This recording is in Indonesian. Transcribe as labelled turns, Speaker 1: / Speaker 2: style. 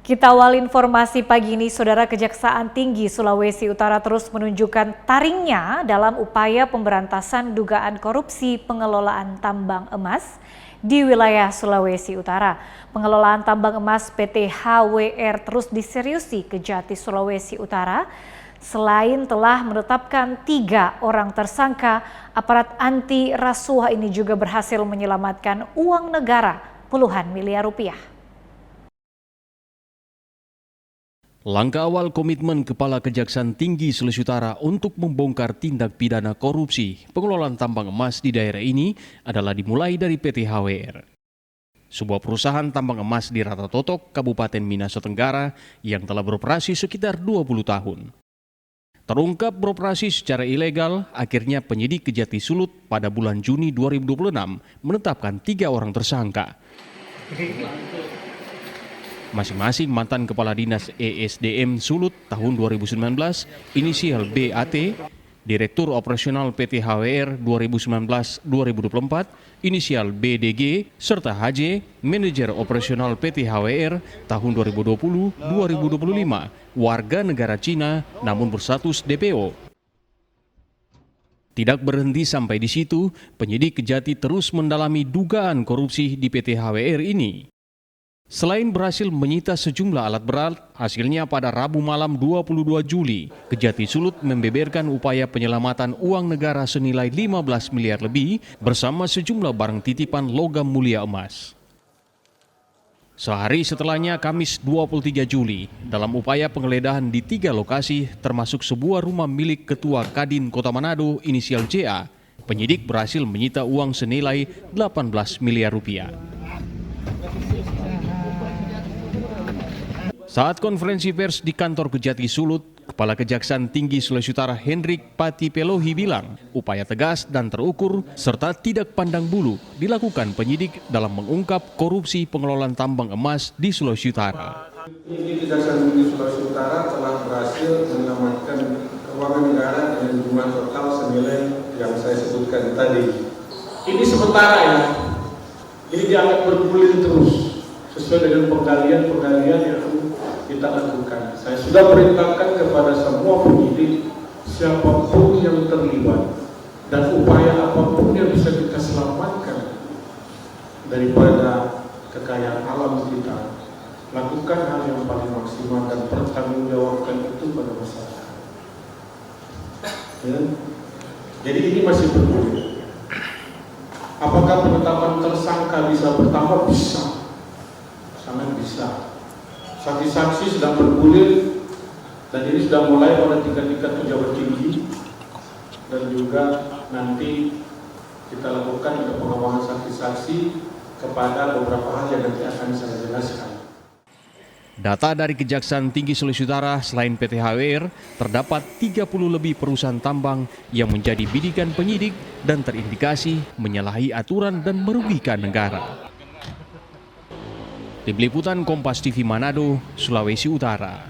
Speaker 1: Kita awal informasi pagi ini, Saudara. Kejaksaan Tinggi Sulawesi Utara terus menunjukkan taringnya dalam upaya pemberantasan dugaan korupsi pengelolaan tambang emas di wilayah Sulawesi Utara. Pengelolaan tambang emas PT HWR terus diseriusi Kejati Sulawesi Utara. Selain telah menetapkan 3 orang tersangka, aparat anti rasuah ini juga berhasil menyelamatkan uang negara puluhan miliar rupiah.
Speaker 2: Langkah awal komitmen Kepala Kejaksaan Tinggi Sulawesi Utara untuk membongkar tindak pidana korupsi pengelolaan tambang emas di daerah ini adalah dimulai dari PT HWR. Sebuah perusahaan tambang emas di Ratatotok, Kabupaten Minahasa Tenggara yang telah beroperasi sekitar 20 tahun. Terungkap beroperasi secara ilegal, akhirnya penyidik Kejati Sulut pada bulan Juni 2026 menetapkan 3 orang tersangka. Masing-masing mantan Kepala Dinas ESDM Sulut tahun 2019, inisial BAT, Direktur Operasional PT HWR 2019-2024, inisial BDG, serta HJ, Manajer Operasional PT HWR tahun 2020-2025, warga negara Cina namun berstatus DPO. Tidak berhenti sampai di situ, penyidik Kejati terus mendalami dugaan korupsi di PT HWR ini. Selain berhasil menyita sejumlah alat berat, hasilnya pada Rabu malam 22 Juli, Kejati Sulut membeberkan upaya penyelamatan uang negara senilai 15 miliar lebih bersama sejumlah barang titipan logam mulia emas. Sehari setelahnya, Kamis 23 Juli, dalam upaya penggeledahan di 3 lokasi termasuk sebuah rumah milik Ketua Kadin Kota Manado inisial JA, penyidik berhasil menyita uang senilai 18 miliar rupiah. Saat konferensi pers di kantor Kejati Sulut, Kepala Kejaksaan Tinggi Sulawesi Utara Hendrik Pati Pelohi bilang, upaya tegas dan terukur serta tidak pandang bulu dilakukan penyidik dalam mengungkap korupsi pengelolaan tambang emas di Sulawesi Utara.
Speaker 3: Penyidik Kejaksaan Tinggi Sulawesi Utara telah berhasil menyelamatkan keuangan negara dengan jumlah total senilai yang saya sebutkan tadi. Ini sementara ya, ini dianggap bergulir terus sesuai dengan penggalian yang kita lakukan. Saya sudah perintahkan kepada semua penyidik, siapapun yang terlibat dan upaya apapun yang bisa kita selamatkan daripada kekayaan alam kita, lakukan hal yang paling maksimal dan pertanggungjawabkan itu pada masyarakat. Ya? Jadi ini masih bergulir. Apakah penetapan tersangka bisa bertambah? Bisa, sangat bisa. Saksi-saksi sedang bergulir dan ini sudah mulai pada tingkat-tingkat pejabat tinggi dan juga nanti kita lakukan untuk pengembangan saksi-saksi kepada beberapa hal yang nanti akan saya jelaskan.
Speaker 2: Data dari Kejaksaan Tinggi Sulawesi Utara, selain PT HWR, terdapat 30 lebih perusahaan tambang yang menjadi bidikan penyidik dan terindikasi menyalahi aturan dan merugikan negara. Tim Liputan Kompas TV Manado, Sulawesi Utara.